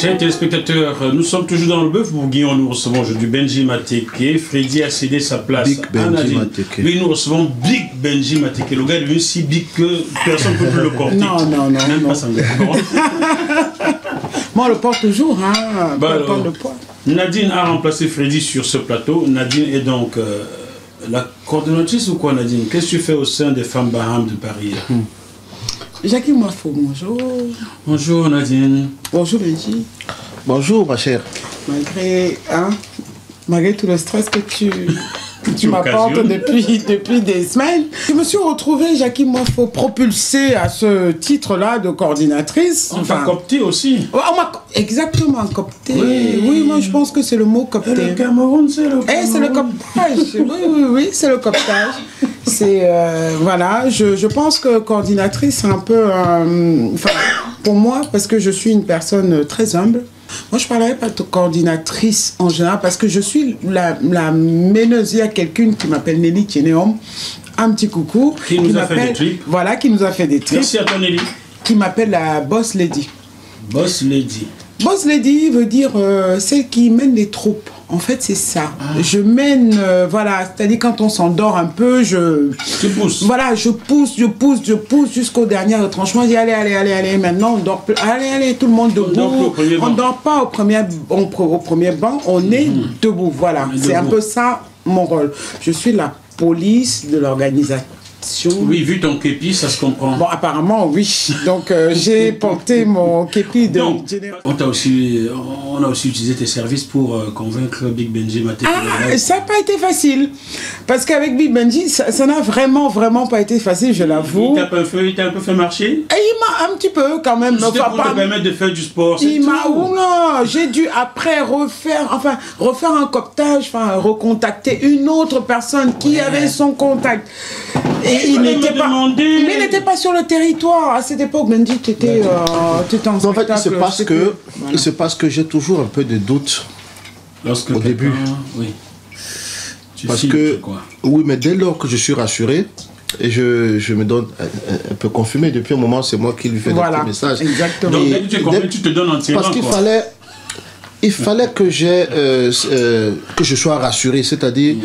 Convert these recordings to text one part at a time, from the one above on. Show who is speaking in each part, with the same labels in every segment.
Speaker 1: Chers téléspectateurs, nous sommes toujours dans le bœuf bourguignon. Nous recevons aujourd'hui Benji Mateke. Freddy a cédé sa place à Nadine. Oui, nous recevons Big Benji Mateke. Le gars est devenu si big que personne ne peut plus le porter.
Speaker 2: Non.
Speaker 1: Même pas sans
Speaker 2: Moi, on le porte toujours, hein.
Speaker 1: Bah,
Speaker 2: on le poids.
Speaker 1: Nadine a remplacé Freddy sur ce plateau. Nadine est donc la coordonnatrice ou quoi, Nadine? Qu'est-ce que tu fais au sein des femmes Baham de Paris?
Speaker 2: Jackie Moifo, bonjour.
Speaker 1: Bonjour Nadine.
Speaker 2: Bonjour Benji.
Speaker 3: Bonjour ma chère.
Speaker 2: Malgré tout le stress que tu m'apportes depuis des semaines, je me suis retrouvée, Jackie Moifo, propulsée à ce titre-là de coordinatrice.
Speaker 1: On t'a copté aussi.
Speaker 2: On m'a exactement copté. Oui, moi je pense que c'est le mot copté.
Speaker 1: Le Cameroun, c'est le Cameroun.
Speaker 2: C'est le coptage. Oui, c'est le coptage. C'est voilà, je pense que coordinatrice, c'est un peu, pour moi, parce que je suis une personne très humble. Moi, je ne parlerai pas de coordinatrice en général parce que je suis la meneuse. Il y a quelqu'un qui m'appelle Nelly Tieneom. Un petit coucou.
Speaker 1: Qui nous a fait des trips.
Speaker 2: Voilà, qui nous a fait des trips.
Speaker 1: Merci à toi, Nelly.
Speaker 2: Qui m'appelle la Boss Lady.
Speaker 1: Boss Lady.
Speaker 2: Boss Lady veut dire celle qui mène les troupes. En fait, c'est ça. Je mène, voilà, c'est-à-dire quand on s'endort un peu,
Speaker 1: Tu pousses.
Speaker 2: Voilà, je pousse jusqu'au dernier retranchement. Je dis allez, maintenant on dort plus. Allez, tout le monde debout. On ne dort pas au premier banc, on est debout. Voilà, c'est un peu ça mon rôle. Je suis la police de l'organisation.
Speaker 1: Oui, vu ton képi, ça se comprend.
Speaker 2: Bon, apparemment, oui. Donc, j'ai porté mon képi de...
Speaker 1: Donc, on a aussi utilisé tes services pour convaincre Big Benji Mateke.
Speaker 2: Ça n'a pas été facile. Parce qu'avec Big Benji, ça n'a vraiment pas été facile, je l'avoue.
Speaker 1: Il t'a un peu fait marcher?
Speaker 2: Et il m'a un petit peu, quand même.
Speaker 1: C'était pour te permettre de faire du sport, c'est tout.
Speaker 2: Non, j'ai dû après refaire un cooptage, recontacter une autre personne qui avait son contact. Et il n'était pas sur le territoire. À cette époque, Benji, tu étais en spectacle.
Speaker 3: En fait, il se passe que j'ai toujours un peu de doute au début.
Speaker 1: Oui.
Speaker 3: Oui, mais dès lors que je suis rassuré, et je me donne un peu confirmé. Depuis un moment, c'est moi qui lui fais des petits messages.
Speaker 2: Exactement.
Speaker 1: Donc, dès que tu es confirmé, tu te donnes entièrement.
Speaker 3: Parce qu'il fallait que je sois rassuré, c'est-à-dire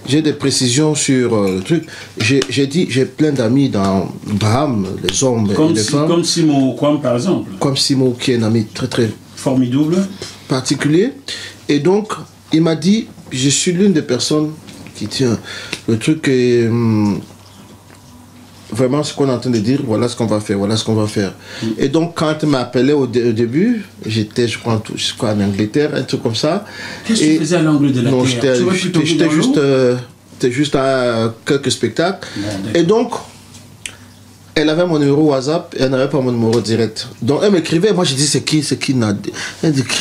Speaker 3: j'ai des précisions sur le truc. J'ai dit, j'ai plein d'amis dans Baham, les hommes et les femmes.
Speaker 1: Comme Simo Kwam, par exemple.
Speaker 3: Comme Simo, qui est un ami très
Speaker 1: formidable,
Speaker 3: particulier. Et donc, il m'a dit, je suis l'une des personnes qui tient le truc est... vraiment ce qu'on est en train de dire, voilà ce qu'on va faire, Et donc quand il m'a appelé au début, j'étais je crois en Angleterre, un truc comme ça.
Speaker 1: Qu'est-ce que tu faisais à l'angle de la terre?
Speaker 3: J'étais juste à quelques spectacles. Et donc, elle avait mon numéro WhatsApp et elle n'avait pas mon numéro direct. Donc elle m'écrivait, moi j'ai dit c'est qui Nadine.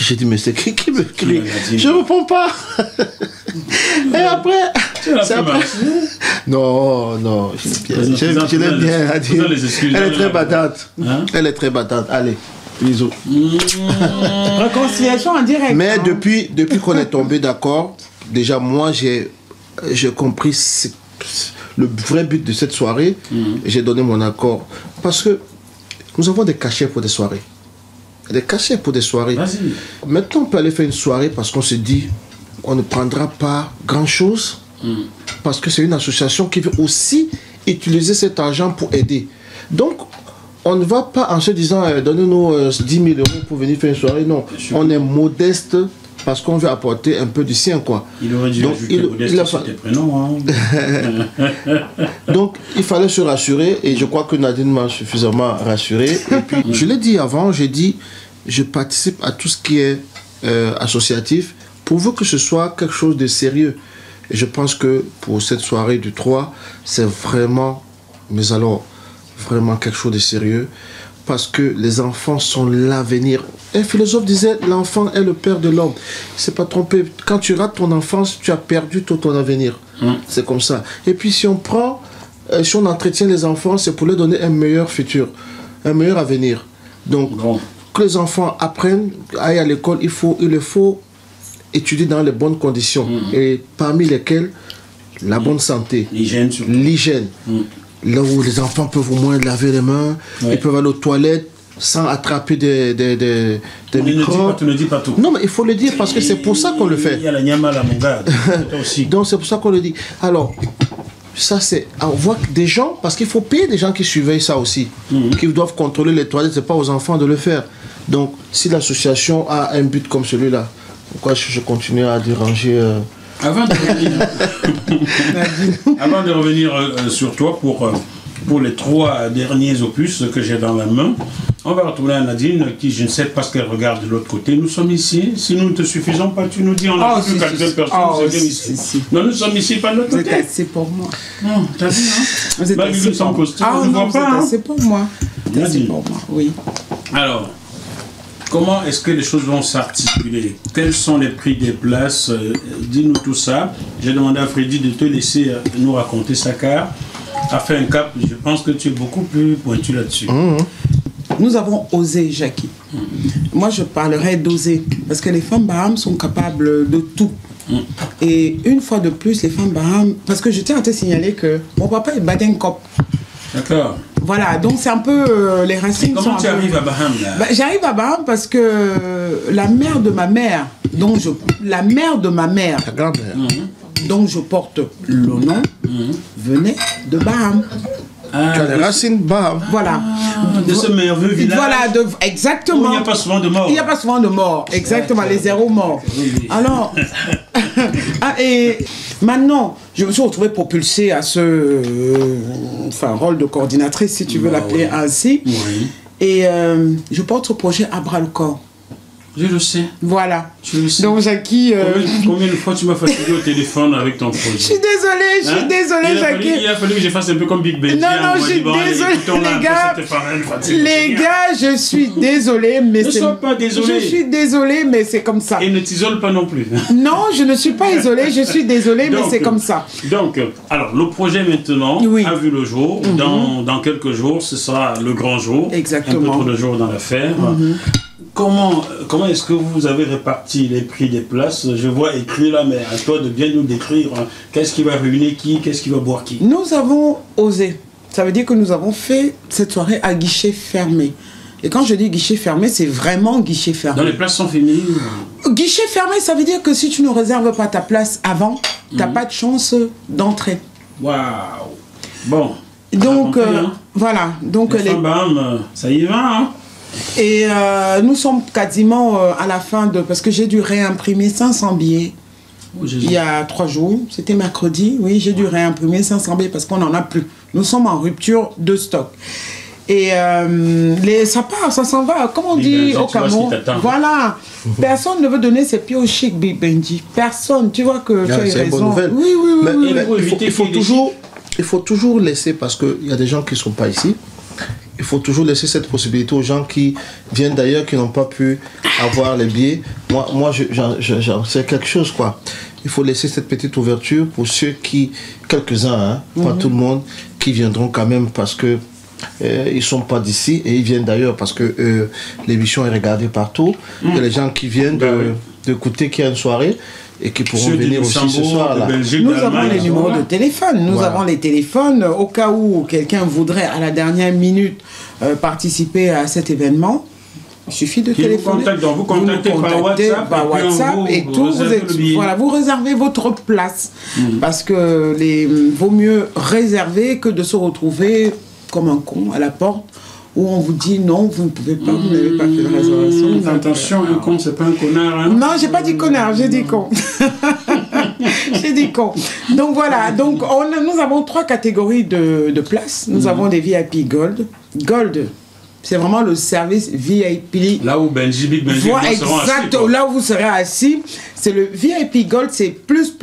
Speaker 3: J'ai dit mais c'est qui m'écrit? Je ne réponds pas. Et après... Non, je l'aime bien. Elle est très battante. Elle est très battante. Allez, bisous.
Speaker 2: Réconciliation en direct.
Speaker 3: Mais depuis qu'on est tombé d'accord, déjà moi j'ai compris le vrai but de cette soirée. J'ai donné mon accord. Parce que nous avons des cachets pour des soirées. Des cachets pour des soirées. Maintenant on peut aller faire une soirée parce qu'on se dit on ne prendra pas grand chose. Parce que c'est une association qui veut aussi utiliser cet argent pour aider. Donc, on ne va pas en se disant donnez-nous 10 000 € pour venir faire une soirée. Non, on est modeste parce qu'on veut apporter un peu du sien, quoi.
Speaker 1: Il aurait dû ajouter modeste sur tes prénoms.
Speaker 3: Donc, il fallait se rassurer et je crois que Nadine m'a suffisamment rassuré. Et puis, je l'ai dit avant, j'ai dit je participe à tout ce qui est associatif pourvu que ce soit quelque chose de sérieux. Et je pense que pour cette soirée du 3, c'est vraiment, mais alors, vraiment quelque chose de sérieux. Parce que les enfants sont l'avenir. Un philosophe disait, l'enfant est le père de l'homme. C'est pas trompé. Quand tu rates ton enfance, tu as perdu tout ton avenir. C'est comme ça. Et puis si on prend, si on entretient les enfants, c'est pour leur donner un meilleur futur, un meilleur avenir. Donc, que les enfants apprennent, aillent à l'école, il le faut étudier dans les bonnes conditions, et parmi lesquelles la bonne santé, l'hygiène, là où les enfants peuvent au moins laver les mains, ils peuvent aller aux toilettes, sans attraper des microbes.
Speaker 1: Tu ne dis pas tout.
Speaker 3: Non, mais il faut le dire parce que c'est pour ça qu'on le fait.
Speaker 1: Il y a la nyama là, mon gars. Aussi.
Speaker 3: Donc c'est pour ça qu'on le dit. Alors, ça c'est... On voit des gens, parce qu'il faut payer des gens qui surveillent ça aussi, qui doivent contrôler les toilettes, c'est pas aux enfants de le faire. Donc, si l'association a un but comme celui-là, pourquoi je continue à déranger...
Speaker 1: Avant de revenir sur toi pour les 3 derniers opus que j'ai dans la main, on va retourner à Nadine qui, je ne sais pas ce qu'elle regarde de l'autre côté. Nous sommes ici. Si nous ne te suffisons pas, tu nous dis on a plus qu'à 2 personnes, c'est bien ici. Si. Non, nous sommes ici, pas de l'autre côté.
Speaker 2: Vous êtes assez pour moi.
Speaker 1: Non, t'as vu, hein?
Speaker 2: Vous êtes assez
Speaker 1: sans costume,
Speaker 2: on ne voit pas. Vous êtes assez pour moi.
Speaker 1: Nadine.
Speaker 2: Pour moi, oui.
Speaker 1: Alors, comment est-ce que les choses vont s'articuler? Quels sont les prix des places? Dis-nous tout ça. J'ai demandé à Freddy de te laisser nous raconter ça car, a fait un cap, je pense que tu es beaucoup plus pointu là-dessus.
Speaker 2: Nous avons osé, Jackie. Moi, je parlerais d'oser. Parce que les femmes Baham sont capables de tout. Et une fois de plus, les femmes Baham... Parce que je tiens à te signaler que mon papa est Baden-Kop.
Speaker 1: D'accord.
Speaker 2: Voilà, donc c'est un peu... les racines sont...
Speaker 1: Comment tu arrives à Baham, là?
Speaker 2: J'arrive à Baham parce que la mère de ma mère, la mère de ma mère,
Speaker 3: La grand-mère.
Speaker 2: dont je porte le nom, venait de Baham.
Speaker 3: Tu as les racines Baham.
Speaker 2: Voilà.
Speaker 1: De ce merveilleux village.
Speaker 2: Voilà, exactement.
Speaker 1: Où il n'y a pas souvent de morts.
Speaker 2: Il n'y a pas souvent de morts, exactement, les 0 morts.
Speaker 1: Oui.
Speaker 2: Alors, et maintenant, je me suis retrouvée propulsée à ce rôle de coordinatrice, si tu veux l'appeler ainsi.
Speaker 1: Oui.
Speaker 2: Et je porte ce projet à bras le corps.
Speaker 1: Je le sais.
Speaker 2: Voilà.
Speaker 1: Je le sais.
Speaker 2: Donc, Jackie...
Speaker 1: Combien de fois tu m'as fatigué au téléphone avec ton projet?
Speaker 2: Je suis désolée, Jackie.
Speaker 1: Il a fallu que je fasse un peu comme Big Ben.
Speaker 2: Non, je suis désolée, les gars, je suis désolée, mais
Speaker 1: ne sois pas désolée.
Speaker 2: Je suis désolée, mais c'est comme ça.
Speaker 1: Et ne t'isole pas non plus.
Speaker 2: Non, je ne suis pas isolée, je suis désolée, mais c'est comme ça.
Speaker 1: Donc, alors, le projet maintenant a vu le jour. Dans quelques jours, ce sera le grand jour.
Speaker 2: Exactement.
Speaker 1: Un peu trop de jours dans l'affaire. Comment est-ce que vous avez réparti les prix des places? Je vois écrit là, mais à toi de bien nous décrire qu'est-ce qui va réunir qui, qu'est-ce qui va boire qui.
Speaker 2: Nous avons osé. Ça veut dire que nous avons fait cette soirée à guichet fermé. Et quand je dis guichet fermé, c'est vraiment guichet fermé.
Speaker 1: Dans les places sont finies?
Speaker 2: Guichet fermé, ça veut dire que si tu ne réserves pas ta place avant, tu n'as pas de chance d'entrer.
Speaker 1: Waouh! Bon.
Speaker 2: Donc, voilà. Donc,
Speaker 1: les femmes, ça y va, hein?
Speaker 2: Et nous sommes quasiment à la fin de... Parce que j'ai dû réimprimer 500 billets il y a 3 jours. C'était mercredi. Oui, j'ai dû réimprimer 500 billets parce qu'on n'en a plus. Nous sommes en rupture de stock. Et ça part, ça s'en va. Comme on dit au Cameroun. Voilà. Personne ne veut donner ses pieds au chic, Big Benji. Personne. Tu vois que tu as raison.
Speaker 3: C'est une bonne nouvelle.
Speaker 2: Oui.
Speaker 3: Il faut toujours laisser, parce qu'il y a des gens qui ne sont pas ici. Il faut toujours laisser cette possibilité aux gens qui viennent d'ailleurs, qui n'ont pas pu avoir les billets. Moi j'en sais quelque chose, quoi. Il faut laisser cette petite ouverture pour ceux qui, quelques-uns, pas tout le monde, qui viendront quand même parce que ils ne sont pas d'ici et ils viennent d'ailleurs parce que l'émission est regardée partout. Il y a les gens qui viennent d'écouter qu'il y a une soirée et qui pourront venir aussi ce soir-là.
Speaker 2: Nous avons les numéros de téléphone. Nous avons les téléphones au cas où quelqu'un voudrait à la dernière minute participer à cet événement. Il suffit de téléphoner.
Speaker 1: Vous contactez par WhatsApp
Speaker 2: et tout. Vous réservez votre place. Parce que vaut mieux réserver que de se retrouver comme un con à la porte où on vous dit non, vous ne pouvez pas, vous n'avez pas fait de réservation.
Speaker 1: Attention, un con, c'est pas un connard. Hein?
Speaker 2: Non, j'ai pas dit connard, j'ai dit con. J'ai dit con. Donc voilà, donc nous avons 3 catégories de places. Nous avons des VIP Gold. Gold, c'est vraiment le service VIP.
Speaker 1: Là où Big Benji
Speaker 2: exact, là où vous serez assis. C'est le VIP Gold, c'est plus.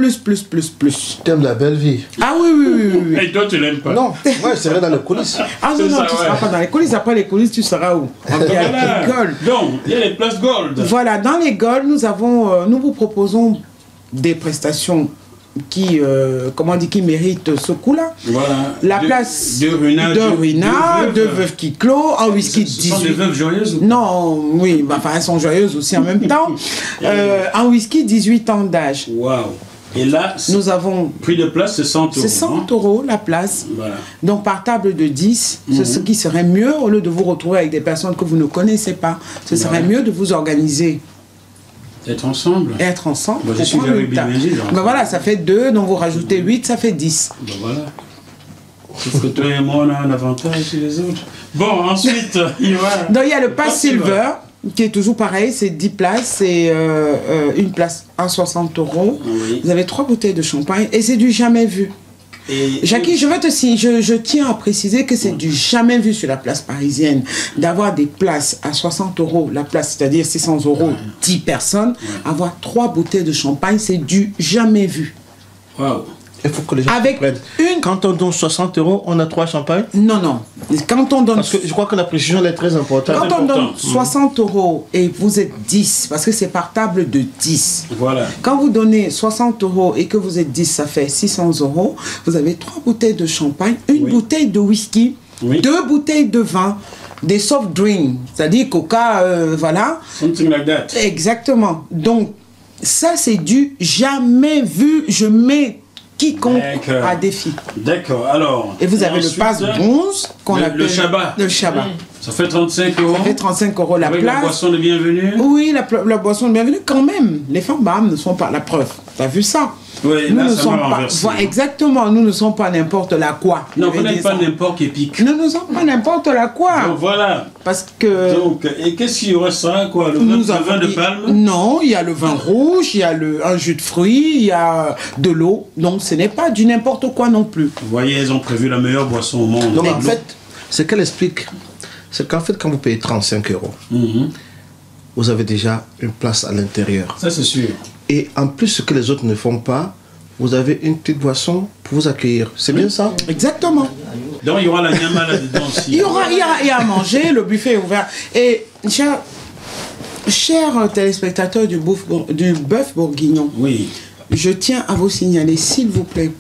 Speaker 3: Tu aimes la belle vie.
Speaker 2: Ah oui.
Speaker 1: Et toi, tu l'aimes pas?
Speaker 3: Non, moi, je serai dans les coulisses.
Speaker 2: Ah non, tu ne seras pas dans les coulisses. Après les coulisses, tu seras où? En VIP Gold.
Speaker 1: Donc, il y a les places Gold.
Speaker 2: Voilà, dans les Gold, nous vous proposons des prestations qui mérite ce coup-là.
Speaker 1: Voilà.
Speaker 2: La place
Speaker 1: de Runa,
Speaker 2: de Veuve qui clôt, en whisky 18.
Speaker 1: Ce sont des veuves joyeuses?
Speaker 2: Non, oui, elles sont joyeuses aussi en même temps. En whisky 18 ans d'âge.
Speaker 1: Waouh. Et là,
Speaker 2: nous avons...
Speaker 1: Prix de place, c'est 100 €.
Speaker 2: C'est 100 € la place.
Speaker 1: Voilà.
Speaker 2: Donc par table de 10, c'est ce qui serait mieux, au lieu de vous retrouver avec des personnes que vous ne connaissez pas, ce serait mieux de vous organiser.
Speaker 1: Être ensemble.
Speaker 2: Être ensemble.
Speaker 1: Moi, je suis avec Benji.
Speaker 2: Ben voilà, ça fait 2, donc vous rajoutez 8, ça fait 10.
Speaker 1: Ben voilà. Sauf que toi et moi, on a un avantage sur les autres. Bon, ensuite, il va...
Speaker 2: Donc il y a le pass silver, qui est toujours pareil, c'est 10 places, c'est une place à 60 €.
Speaker 1: Oui.
Speaker 2: Vous avez 3 bouteilles de champagne et c'est du jamais vu. Jackie, je tiens à préciser que c'est du jamais vu sur la place parisienne d'avoir des places à 60 € la place, c'est-à-dire 600 €, 10 personnes, avoir 3 bouteilles de champagne, c'est du jamais vu.
Speaker 1: Waouh.
Speaker 3: Il faut que les gens
Speaker 2: Avec
Speaker 3: comprennent. Quand on donne 60 €, on a 3 champagnes?
Speaker 2: Non, non. Quand on donne...
Speaker 3: Parce que je crois que la précision elle est très importante.
Speaker 2: Quand on donne 60 € et vous êtes 10, parce que c'est par table de 10.
Speaker 1: Voilà.
Speaker 2: Quand vous donnez 60 € et que vous êtes 10, ça fait 600 €. Vous avez 3 bouteilles de champagne, une bouteille de whisky, 2 bouteilles de vin, des soft drinks, c'est-à-dire coca, voilà.
Speaker 1: Something like that.
Speaker 2: Exactement. Donc, ça, c'est du jamais vu. Je mets quiconque à défi.
Speaker 1: D'accord, alors...
Speaker 2: Et vous avez le pass bronze qu'on appelle...
Speaker 1: Le Shabbat.
Speaker 2: Le Shabbat.
Speaker 1: Ça fait 35 €.
Speaker 2: Ça fait 35 € la
Speaker 1: avec
Speaker 2: place.
Speaker 1: La boisson de bienvenue.
Speaker 2: Oui, la boisson de bienvenue, quand même. Les femmes bam ne sont pas la preuve. T'as vu ça?
Speaker 1: Oui,
Speaker 2: nous
Speaker 1: là,
Speaker 2: ne
Speaker 1: ça
Speaker 2: sommes
Speaker 1: va
Speaker 2: pas.
Speaker 1: renverser.
Speaker 2: Exactement, nous ne sommes pas n'importe la quoi.
Speaker 1: Non, vous n'êtes pas n'importe épique.
Speaker 2: Nous ne sommes pas n'importe la quoi.
Speaker 1: Donc voilà.
Speaker 2: Parce que.
Speaker 1: Donc, et qu'est-ce qu'il y aura ça, quoi? Le vin de palme?
Speaker 2: Non, il y a le vin rouge, il y a un jus de fruits, il y a de l'eau. Donc ce n'est pas du n'importe quoi non plus.
Speaker 1: Vous voyez, ils ont prévu la meilleure boisson au monde.
Speaker 3: Donc en fait, ce qu'elle explique, c'est qu'en fait, quand vous payez 35 €, vous avez déjà une place à l'intérieur.
Speaker 1: Ça, c'est sûr.
Speaker 2: Et en plus, ce que les autres ne font pas, vous avez une petite boisson pour vous accueillir. C'est bien ça? Exactement.
Speaker 1: Donc il y aura la nyama là-dedans aussi.
Speaker 2: Il y a à manger, le buffet est ouvert. Et chers téléspectateurs du bœuf bourguignon,
Speaker 1: oui,
Speaker 2: je tiens à vous signaler, s'il vous plaît,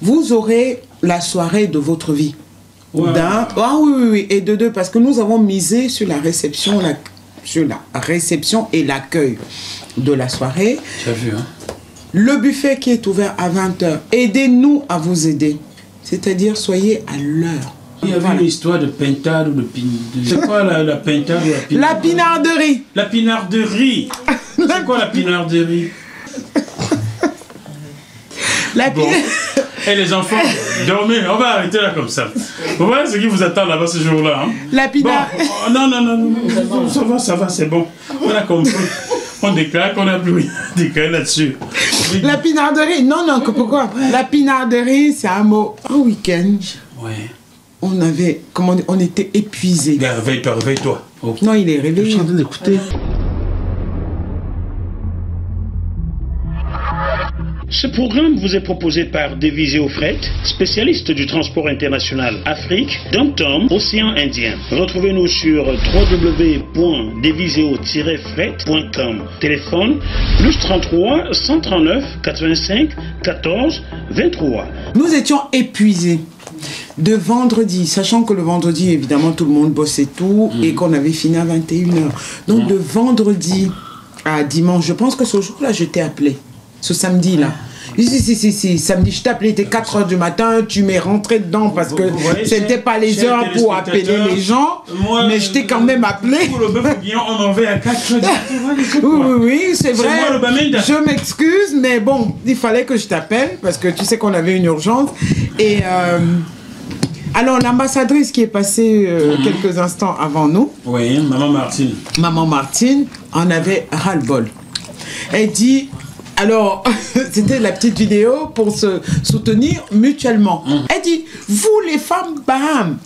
Speaker 2: vous aurez la soirée de votre vie.
Speaker 1: Wow.
Speaker 2: Ah oui, et de deux, parce que nous avons misé sur la réception, et l'accueil de la soirée.
Speaker 1: Tu as vu, hein?
Speaker 2: Le buffet qui est ouvert à 20h, aidez-nous à vous aider. C'est-à-dire, soyez à l'heure.
Speaker 1: Il y avait une histoire de pintade ou de c'est quoi la pintade ou la pinarderie?
Speaker 2: La pinarderie.
Speaker 1: La pinarderie. C'est quoi la pinarderie?
Speaker 2: Bon.
Speaker 1: Et les enfants, dormez, on va arrêter là comme ça. Vous voyez ce qui vous attend là-bas ce jour-là, hein?
Speaker 2: La pinarderie.
Speaker 1: Bon, non, ça va, c'est bon. On a compris. On déclare qu'on n'a plus rien à déclarer là-dessus.
Speaker 2: La pinarderie, non, pourquoi? La pinarderie, c'est un mot. Un week-end,
Speaker 1: ouais.
Speaker 2: On était épuisés.
Speaker 1: Réveille-toi. Okay.
Speaker 2: Non, il est réveillé.
Speaker 3: Je suis en train d'écouter.
Speaker 1: Ce programme vous est proposé par Deviseo Fret, spécialiste du transport international Afrique, Dom-Tom, Océan Indien. Retrouvez-nous sur www.deviseo-fret.com. Téléphone +33 139 85 14 23.
Speaker 2: Nous étions épuisés de vendredi, sachant que le vendredi, évidemment, tout le monde bossait tout et qu'on avait fini à 21h. Donc de vendredi à dimanche, je pense que ce jour-là, je t'ai appelé. Ce samedi-là. Si, samedi, je t'ai appelé, il était 4h du matin, tu m'es rentré dedans parce que ce n'était pas les heures pour appeler les gens, mais je t'ai quand même appelé.
Speaker 1: Pour le bœuf bourguignon, on en va à 4h du matin.
Speaker 2: Oui, c'est vrai. Je m'excuse, mais bon, il fallait que je t'appelle parce que tu sais qu'on avait une urgence. Et alors, l'ambassadrice qui est passée quelques instants avant nous.
Speaker 1: Oui, Maman Martine.
Speaker 2: Maman Martine en avait ras-le-bol. Elle dit... Alors, c'était la petite vidéo pour se soutenir mutuellement. Elle dit, vous les femmes, bam,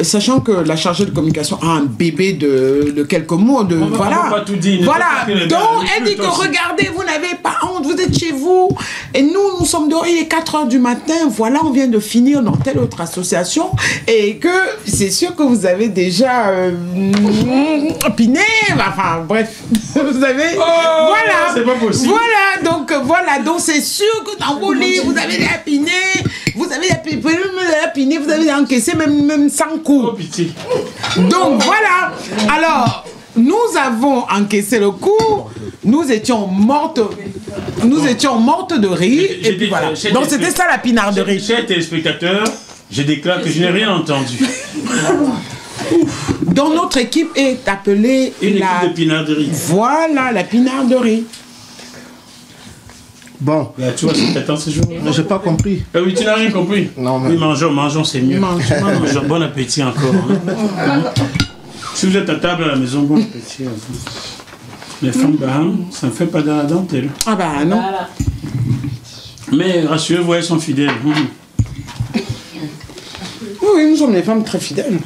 Speaker 2: sachant que la chargée de communication a un bébé de quelques mois, voilà.
Speaker 1: Pas tout dire,
Speaker 2: voilà. Donc, elle dit que regardez, vous n'avez pas honte, vous êtes chez vous. Et nous sommes dehors, il est 4h du matin, voilà, on vient de finir dans telle autre association. Et que c'est sûr que vous avez déjà opiné, enfin, bref. Vous avez. Voilà.
Speaker 1: C'est pas possible.
Speaker 2: Donc c'est sûr que dans vos livres, vous avez déjà piné, vous avez encaissé même 100 coups.
Speaker 1: Oh, pitié.
Speaker 2: Donc voilà. Alors, nous avons encaissé le coup. Nous étions mortes. Nous étions mortes de rire, et puis voilà. Donc c'était ça la pinarderie.
Speaker 1: Chers téléspectateurs, je déclare que je n'ai rien entendu.
Speaker 2: Donc notre équipe est appelée
Speaker 1: une équipe de pinarderie.
Speaker 2: Voilà, la pinarderie.
Speaker 3: Bon.
Speaker 1: Là, tu vois, c'est attends ce jour.
Speaker 3: J'ai pas compris.
Speaker 1: Ah oui, tu n'as rien compris.
Speaker 3: Non, mais...
Speaker 1: Oui, mangeons, c'est mieux. Mangeons, bon appétit encore. Hein. Si vous êtes à table à la maison, bon appétit. Les femmes, ça ne fait pas de la dentelle.
Speaker 2: Ah bah non.
Speaker 4: Voilà.
Speaker 1: Mais rassurez-vous, elles sont fidèles.
Speaker 2: Oui, nous sommes des femmes très fidèles.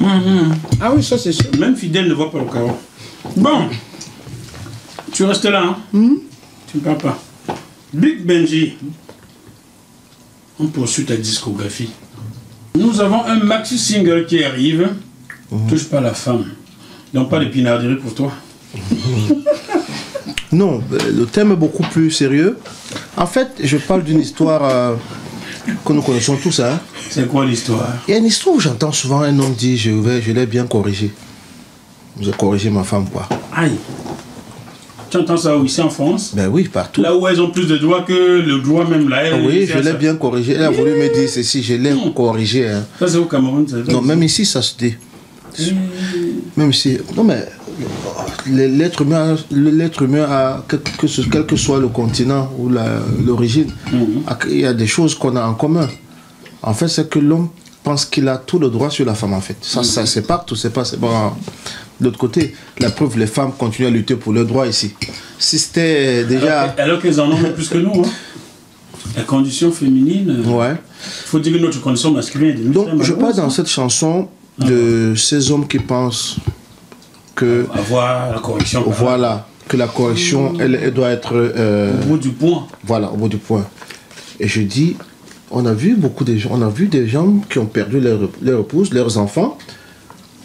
Speaker 2: Ah oui, ça c'est sûr.
Speaker 1: Même fidèle ne voit pas le carreau. Bon, tu restes là, hein? Tu ne parles pas. Big Benji, on poursuit ta discographie. Nous avons un maxi single qui arrive. Touche pas la femme. Donc pas de pinarderie pour toi.
Speaker 3: Non, le thème est beaucoup plus sérieux. En fait, je parle d'une histoire que nous connaissons tous. Hein.
Speaker 1: C'est quoi l'histoire?
Speaker 3: Il y a une histoire où j'entends souvent un homme dire je l'ai bien corrigé. J'ai corrigé ma femme, quoi.
Speaker 1: Aïe. Tu entends ça où, ici en France?
Speaker 3: Ben oui, partout.
Speaker 1: Là où elles ont plus de doigts que le doigt même là.
Speaker 3: Oui, je l'ai bien corrigé. Elle a voulu me dire ceci, je l'ai corrigé. Hein.
Speaker 1: Ça c'est au Cameroun.
Speaker 3: Non, même ici, ça se dit. Même si... Non, mais l'être humain a, quel que soit le continent ou l'origine, il y a des choses qu'on a en commun. En fait, c'est que l'homme pense qu'il a tout le droit sur la femme, en fait. Ça c'est partout, c'est pas... Bon, de l'autre côté, la preuve, les femmes continuent à lutter pour leurs droits ici. Si c'était déjà...
Speaker 1: Alors qu'elles en ont plus que nous, hein. La condition féminine...
Speaker 3: Ouais.
Speaker 1: Il faut dire que notre condition masculine est...
Speaker 3: Donc, je parle dans cette chanson de ces hommes qui pensent que...
Speaker 1: Avoir la correction.
Speaker 3: Voilà, que la correction, elle doit être...
Speaker 1: au bout du point.
Speaker 3: Voilà, au bout du point. Et je dis, on a vu des gens qui ont perdu leur épouse, leurs enfants,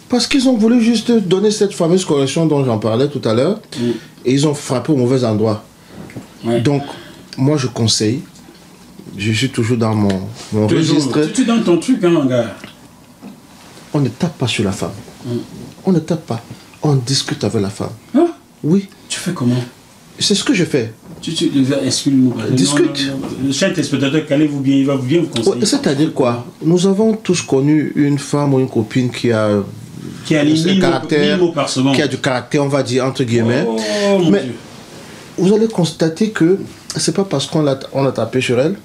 Speaker 3: parce qu'ils ont voulu juste donner cette fameuse correction dont j'en parlais tout à l'heure, et ils ont frappé au mauvais endroit. Ouais. Donc, moi je conseille, je suis toujours dans mon registre.
Speaker 1: Tu es dans ton truc, hein, mon gars.
Speaker 3: On ne tape pas sur la femme. On ne tape pas. On discute avec la femme.
Speaker 1: Hein?
Speaker 3: Oui.
Speaker 1: Tu fais comment? C'est
Speaker 3: ce que je fais.
Speaker 1: Excuse-moi.
Speaker 3: Discute.
Speaker 1: Le cher téléspectateur, calez-vous bien, il va bien vous conseiller.
Speaker 3: C'est-à-dire quoi? Nous avons tous connu une femme ou une copine qui a
Speaker 1: un caractère,
Speaker 3: qui a du caractère, on va dire, entre guillemets.
Speaker 1: Oh,
Speaker 3: mais vous allez constater que c'est pas parce qu'on a tapé sur elle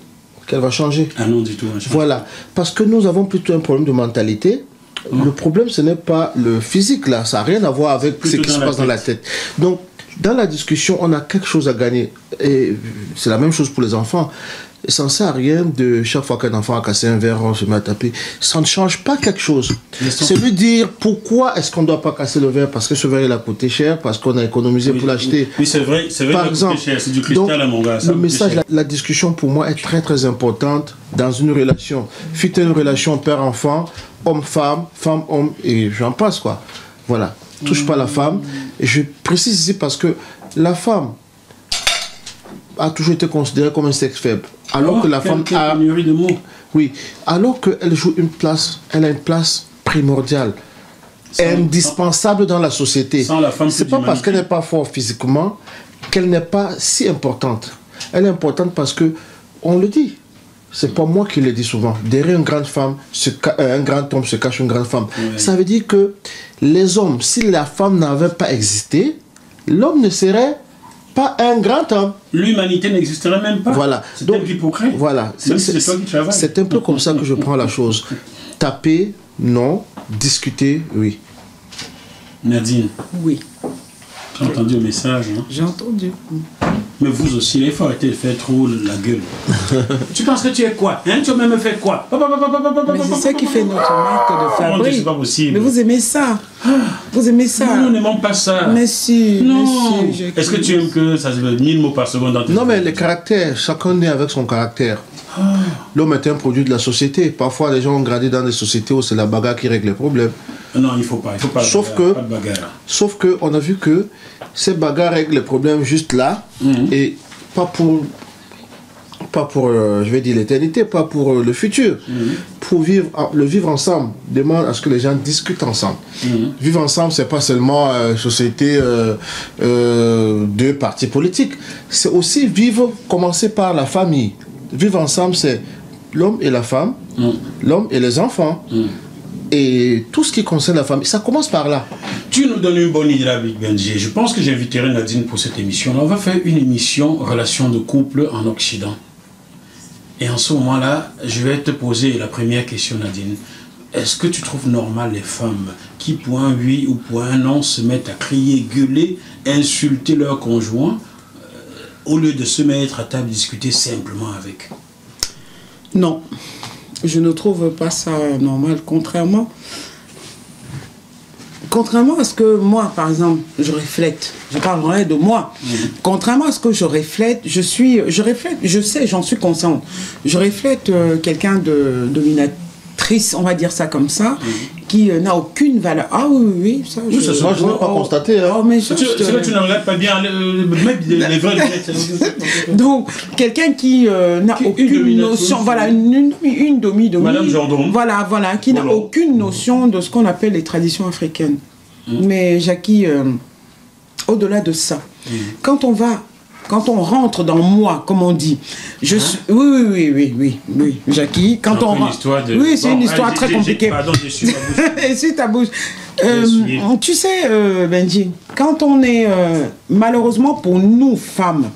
Speaker 3: qu'elle va changer.
Speaker 1: Ah non, du tout.
Speaker 3: Voilà. Parce que nous avons plutôt un problème de mentalité. Le problème, ce n'est pas le physique, là. Ça n'a rien à voir avec ce qui se passe dans la tête. Donc, dans la discussion, on a quelque chose à gagner. Et c'est la même chose pour les enfants. Ça ne sert à rien de, chaque fois qu'un enfant a cassé un verre, on se met à taper. Ça ne change pas quelque chose. C'est lui dire pourquoi est-ce qu'on ne doit pas casser le verre? Parce que ce verre, il a coûté cher, parce qu'on a économisé pour l'acheter.
Speaker 1: Oui, c'est vrai.
Speaker 3: Par exemple,
Speaker 1: c'est du cristal à mon gars.
Speaker 3: Le message, la discussion pour moi est très très importante dans une relation. Fut une relation père-enfant, homme-femme, femme-homme, et j'en passe quoi. Voilà. Touche pas la femme. Et je précise ici parce que la femme a toujours été considérée comme un sexe faible. Alors que la femme a...
Speaker 1: de mots.
Speaker 3: Oui. Alors qu'elle joue une place, elle a une place primordiale, indispensable dans la société. C'est pas parce qu'elle n'est pas forte physiquement qu'elle n'est pas si importante. Elle est importante parce que, on le dit, c'est pas moi qui le dis souvent, derrière une grande femme, un grand homme se cache une grande femme. Ouais. Ça veut dire que les hommes, si la femme n'avait pas existé, l'homme ne serait pas un grand homme.
Speaker 1: L'humanité n'existerait même pas.
Speaker 3: Voilà.
Speaker 1: C'est un peu hypocrite.
Speaker 3: Voilà. C'est un peu comme ça que je prends la chose. Taper, non. Discuter, oui.
Speaker 1: Nadine.
Speaker 2: Oui.
Speaker 1: J'ai entendu le message. Hein.
Speaker 2: J'ai entendu.
Speaker 1: Mais vous aussi, il faut arrêter de faire trop la gueule. Tu penses que tu es quoi, hein? Tu as même fait quoi?
Speaker 2: Mais c'est ça qui fait notre marque de fabrique.
Speaker 1: C'est pas possible.
Speaker 2: Mais vous aimez ça. Vous aimez ça.
Speaker 1: Non, nous n'aimons pas ça.
Speaker 2: Mais si.
Speaker 1: Non. Est-ce que tu aimes que ça se fait 1000 mots par seconde dans tes...
Speaker 3: Non, mais le caractère, chacun naît avec son caractère. L'homme est un produit de la société. Parfois, les gens ont grandi dans des sociétés où c'est la bagarre qui règle les problèmes.
Speaker 1: Non, il ne faut pas.
Speaker 3: Sauf que on a vu que ces bagarres règlent les problèmes juste là, et pas pour je vais dire l'éternité, pas pour le futur. faut le vivre ensemble demande à ce que les gens discutent ensemble. Vivre ensemble, c'est pas seulement société deux partis politiques. C'est aussi commencer par la famille. Vivre ensemble, c'est l'homme et la femme, l'homme et les enfants. Et tout ce qui concerne la famille, ça commence par là.
Speaker 1: Tu nous donnes une bonne idée là, Big Benji. Je pense que j'inviterai Nadine pour cette émission. On va faire une émission relations de couple en Occident. Et en ce moment-là, je vais te poser la première question, Nadine. Est-ce que tu trouves normal les femmes qui, pour un oui ou pour un non, se mettent à crier, gueuler, insulter leur conjoint, au lieu de se mettre à table et discuter simplement avec?
Speaker 2: Non. Je ne trouve pas ça normal, contrairement à ce que moi, par exemple, je reflète. Je parlerai de moi. Contrairement à ce que je reflète, je sais, j'en suis consciente. Je reflète quelqu'un de dominatrice, on va dire ça comme ça, qui n'a aucune valeur. Ah oui, ça.
Speaker 3: Moi, je n'ai pas constaté. Hein.
Speaker 2: Oh, mais
Speaker 1: c'est là que tu n'enlèves pas bien les vraies lunettes.
Speaker 2: Donc, quelqu'un qui n'a aucune notion, voilà, une demi.
Speaker 1: Madame Gendron.
Speaker 2: Voilà, qui n'a aucune notion de ce qu'on appelle les traditions africaines. Mais Jackie, au-delà de ça, quand on rentre dans moi, comme on dit, je suis... Oui, Jackie, quand on rentre... Oui, c'est une histoire très compliquée.
Speaker 1: Pardon, je suis ta bouche.
Speaker 2: Essuie ta bouche. Tu sais, Benji, quand on est... malheureusement, pour nous, femmes,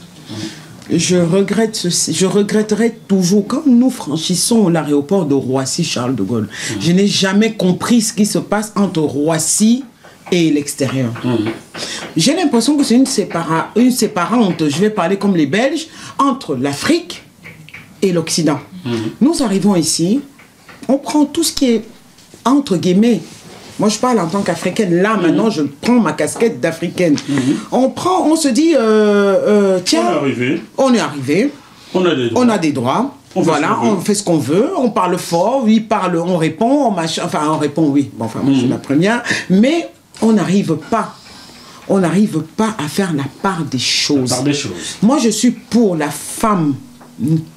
Speaker 2: je regretterai toujours, quand nous franchissons l'aéroport de Roissy-Charles de Gaulle, je n'ai jamais compris ce qui se passe entre Roissy et l'extérieur. J'ai l'impression que c'est une séparante, je vais parler comme les Belges, entre l'Afrique et l'Occident. Nous arrivons ici, on prend tout ce qui est entre guillemets, moi je parle en tant qu'Africaine, là maintenant je prends ma casquette d'Africaine. On se dit, tiens, on est arrivé, on a des droits. Voilà, on fait ce qu'on veut, on parle fort, on répond, on répond oui, bon, enfin moi je suis la première, mais on n'arrive pas à faire la part des choses. Moi je suis pour la femme,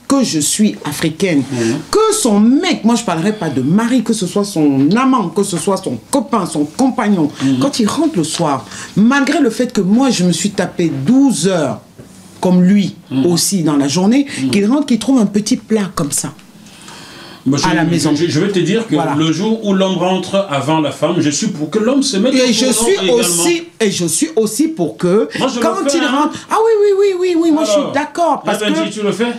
Speaker 2: que je suis africaine, que son mec, moi je parlerai pas de mari, que ce soit son amant, que ce soit son copain, son compagnon, quand il rentre le soir, malgré le fait que moi je me suis tapé 12 heures, comme lui aussi dans la journée, qu'il rentre, qu'il trouve un petit plat comme ça. À la maison.
Speaker 1: Je vais te dire que le jour où l'homme rentre avant la femme, je suis pour que l'homme se mette
Speaker 2: et je suis aussi pour que quand il rentre... Ah oui, moi je suis d'accord. Parce que...
Speaker 1: tu le fais?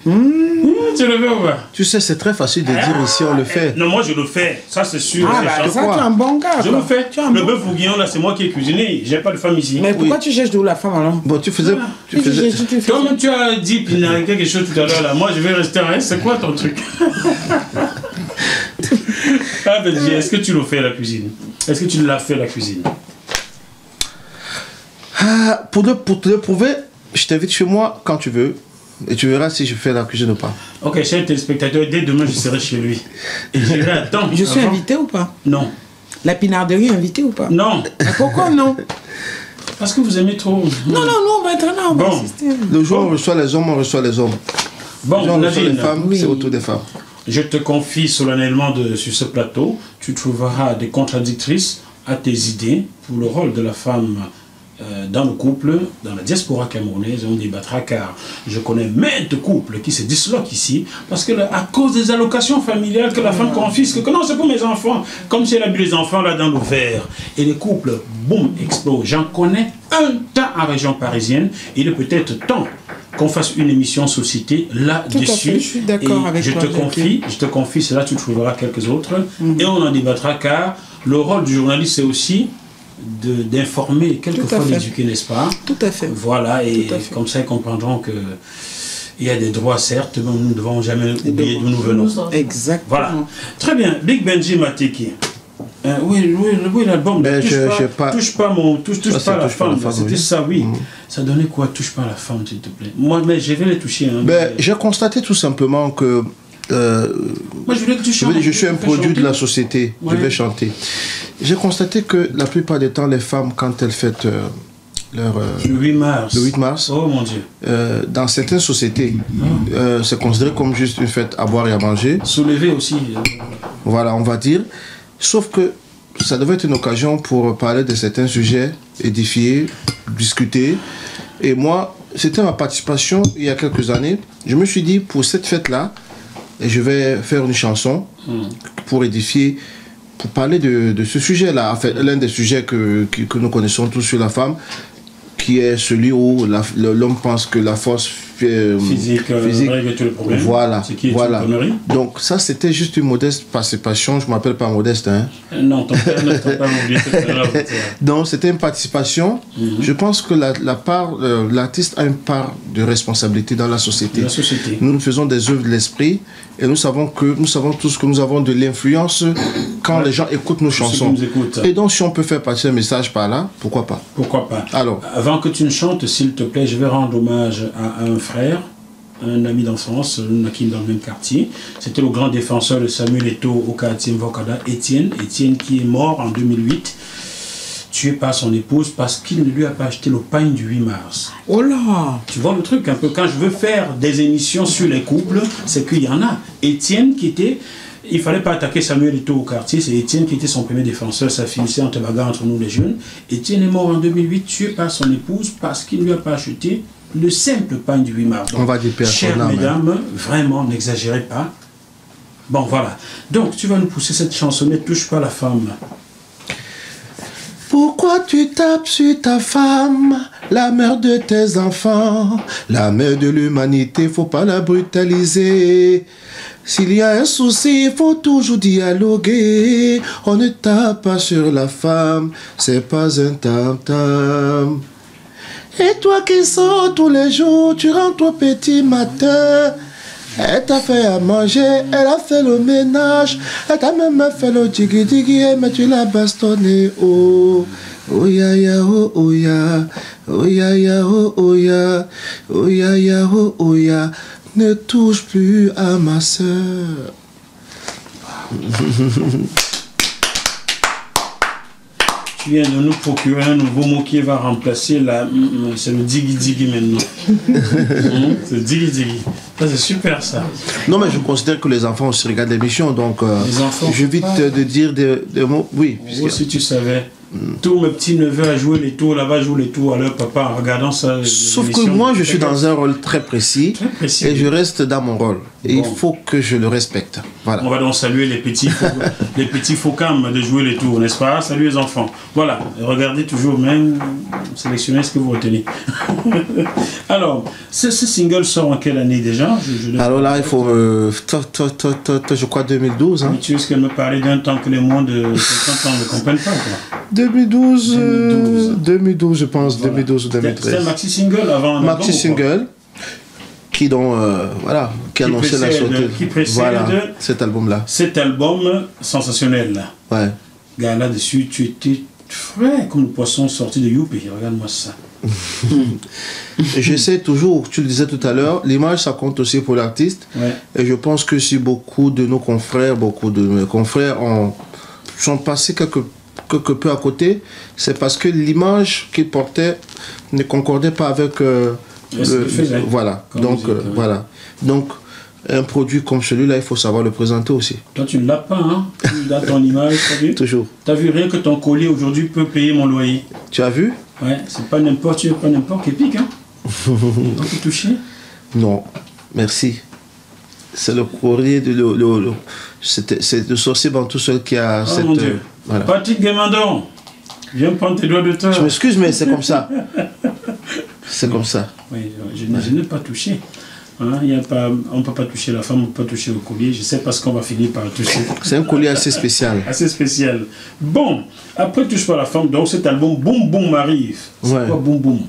Speaker 1: Tu le fais ou pas?
Speaker 3: Tu sais, c'est très facile de dire ici on le fait.
Speaker 1: Non, moi je le fais, ça c'est sûr.
Speaker 2: Ah bah ça, tu es un bon gars.
Speaker 1: Je le fais. Le bœuf bourguignon là, c'est moi qui ai cuisiné. J'ai pas de femme ici.
Speaker 2: Mais pourquoi tu cherches d'où la femme alors?
Speaker 3: Bon, tu faisais.
Speaker 1: Comme tu as dit Pinard, quelque chose tout à l'heure là, moi je vais rester en c'est quoi ton truc? Ah Benji, est-ce que tu le fais la cuisine? Est-ce que tu l'as fait la cuisine?
Speaker 3: Pour te le prouver, je t'invite chez moi quand tu veux. Et tu verras si je fais la cuisine ou pas.
Speaker 1: Ok, chers téléspectateurs, dès demain je serai chez lui. Et j'irai attendre.
Speaker 2: Je suis invité ou pas?
Speaker 1: Non.
Speaker 2: La pinarderie est invitée ou pas?
Speaker 1: Non.
Speaker 2: Pourquoi non?
Speaker 1: Parce que vous aimez trop.
Speaker 2: Non, maintenant on va assister.
Speaker 3: Le jour où on reçoit les hommes, on reçoit les hommes.
Speaker 1: Bon,
Speaker 3: on reçoit les femmes, c'est autour des femmes.
Speaker 1: Je te confie solennellement sur ce plateau, tu trouveras des contradictrices à tes idées pour le rôle de la femme dans le couple, dans la diaspora camerounaise. On débattra car je connais maintes couples qui se disloquent ici parce que à cause des allocations familiales que la femme confisque, que non c'est pour mes enfants, comme si elle a mis les enfants là dans le verre. Et les couples, boum, explosent. J'en connais un tas en région parisienne. Il est peut-être temps qu'on fasse une émission société là-dessus.
Speaker 2: Je suis d'accord avec toi.
Speaker 1: Je te confie, c'est là tu trouveras quelques autres. Et on en débattra car le rôle du journaliste c'est aussi d'informer, quelquefois d'éduquer, n'est-ce pas?
Speaker 2: Tout à fait.
Speaker 1: Voilà, et comme ça ils comprendront que il y a des droits certes, mais nous ne devons jamais oublier d'où nous venons.
Speaker 2: Exactement.
Speaker 1: Voilà. Très bien, Big Benji Mateke. Oui, l'album touche pas la femme. C'était ça, oui. Ça donnait quoi? Touche pas la femme, s'il te plaît. Moi, mais je vais les toucher. Hein,
Speaker 3: j'ai constaté tout simplement que moi, je suis un produit de la société. Je vais chanter. J'ai constaté que la plupart du temps, les femmes, quand elles fêtent
Speaker 1: le 8 mars.
Speaker 3: Le 8 mars.
Speaker 1: Oh mon Dieu.
Speaker 3: Dans certaines sociétés, c'est considéré comme juste une fête à boire et à manger.
Speaker 1: Soulever aussi.
Speaker 3: Voilà, on va dire. Sauf que ça devait être une occasion pour parler de certains sujets, édifier, discuter. Et moi, c'était ma participation il y a quelques années. Je me suis dit, pour cette fête-là, je vais faire une chanson pour édifier, pour parler de ce sujet-là. En fait, l'un des sujets que nous connaissons tous sur la femme, qui est celui où l'homme pense que la force
Speaker 1: physique règle tous les problèmes.
Speaker 3: Voilà, voilà.
Speaker 1: Une
Speaker 3: donc ça c'était juste une modeste participation. Je m'appelle pas Modeste, hein.
Speaker 1: Non, ton père ne t'a pas oublié tout à l'heure.
Speaker 3: Donc c'était une participation. Je pense que l'artiste a une part de responsabilité dans la société. Nous faisons des œuvres de l'esprit et nous savons tous que nous avons de l'influence quand les gens écoutent nos chansons. Et donc si on peut faire passer un message par là, pourquoi pas?
Speaker 1: Pourquoi pas?
Speaker 3: Alors,
Speaker 1: avant que tu ne chantes, s'il te plaît, je vais rendre hommage à un frère, un ami d'enfance, qui est dans le même quartier. C'était le grand défenseur de Samuel Eto'o au quartier Mvokada, Étienne qui est mort en 2008, tué par son épouse parce qu'il ne lui a pas acheté le pain du 8 mars.
Speaker 2: Oh là!
Speaker 1: Tu vois le truc un peu, quand je veux faire des émissions sur les couples, c'est qu'il y en a. Étienne qui était... Il ne fallait pas attaquer Samuel Eto'o au quartier, c'est Étienne qui était son premier défenseur, ça finissait en bagarre entre nous les jeunes. Étienne est mort en 2008, tué par son épouse parce qu'il ne lui a pas acheté le simple pain du 8 mars. Donc,
Speaker 3: on va dire
Speaker 1: chères mesdames, vraiment, n'exagérez pas. Bon, voilà. Donc, tu vas nous pousser cette chansonnette, touche pas la femme.
Speaker 3: Pourquoi tu tapes sur ta femme, la mère de tes enfants, la mère de l'humanité, faut pas la brutaliser. S'il y a un souci, il faut toujours dialoguer. On ne tape pas sur la femme, c'est pas un tam-tam. Et toi qui sors tous les jours, tu rentres au petit matin. Elle t'a fait à manger, elle a fait le ménage, elle t'a même fait le digi-digi, mais tu l'as bastonné, oh. Oh ya ya, oh oh ya, oh ya ya, oh oh ya, oh ya ya, oh oh ya, ne touche plus à ma sœur.
Speaker 1: Tu viens de nous procurer un nouveau mot qui va remplacer la... C'est le digi-digi maintenant. C'est le digi-digi. C'est super ça.
Speaker 3: Non mais je considère que les enfants aussi regardent l'émission, donc j'évite de dire des mots. Oui.
Speaker 1: Si tu savais. Tous mes petits neveux à jouer les tours, là-bas jouent les tours à leur papa en regardant ça.
Speaker 3: Sauf que moi je suis dans un rôle très précis et je reste dans mon rôle. Et il faut que je le respecte. Voilà.
Speaker 1: On va donc saluer les petits focams de jouer les tours, n'est-ce pas? Salut les enfants. Voilà, regardez toujours même, sélectionnez ce que vous retenez. Alors, ce single sort en quelle année déjà?
Speaker 3: Alors là, il faut, je crois 2012. Hein.
Speaker 1: Mais tu sais qu'elle me parlait d'un temps que les moins de 50 ans ne comprennent pas, quoi.
Speaker 3: 2012, je pense, voilà. 2012 ou 2013.
Speaker 1: C'est un maxi-single avant un
Speaker 3: maxi single qui annonçait la sortie.
Speaker 1: Qui précède
Speaker 3: cet album-là. Cet
Speaker 1: album sensationnel, là.
Speaker 3: Ouais.
Speaker 1: Gars, là-dessus, tu étais frais comme le poisson sorti de Youpi. Regarde-moi ça.
Speaker 3: J'essaie toujours, tu le disais tout à l'heure, l'image ça compte aussi pour l'artiste.
Speaker 1: Ouais.
Speaker 3: Et je pense que si beaucoup de nos confrères, sont passés quelque peu à côté, c'est parce que l'image qu'ils portaient ne concordait pas avec voilà. Donc voilà. Donc un produit comme celui-là, il faut savoir le présenter aussi.
Speaker 1: Toi tu ne l'as pas, hein? Tu as ton image, t'as vu?
Speaker 3: Toujours.
Speaker 1: T'as vu, rien que ton collier aujourd'hui peut payer mon loyer.
Speaker 3: Tu as vu?
Speaker 1: Ouais, c'est pas n'importe qui pique, hein? Donc tu touché?
Speaker 3: Non, merci. C'est le courrier de c'est le sorcier Bantou seul qui a cette...
Speaker 1: Mon Dieu.
Speaker 3: Voilà.
Speaker 1: Patrick Guémandon, viens prendre tes doigts de tort.
Speaker 3: Je m'excuse, mais c'est comme ça. C'est comme ça.
Speaker 1: Oui, je n'ai pas touché. Hein, on ne peut pas toucher la femme, on ne peut pas toucher le collier. Je sais pas ce qu'on va finir par toucher.
Speaker 3: C'est un collier assez spécial.
Speaker 1: Assez spécial. Bon, après Touche pas la femme, donc cet album Boum Boum arrive. C'est quoi Boum Boum?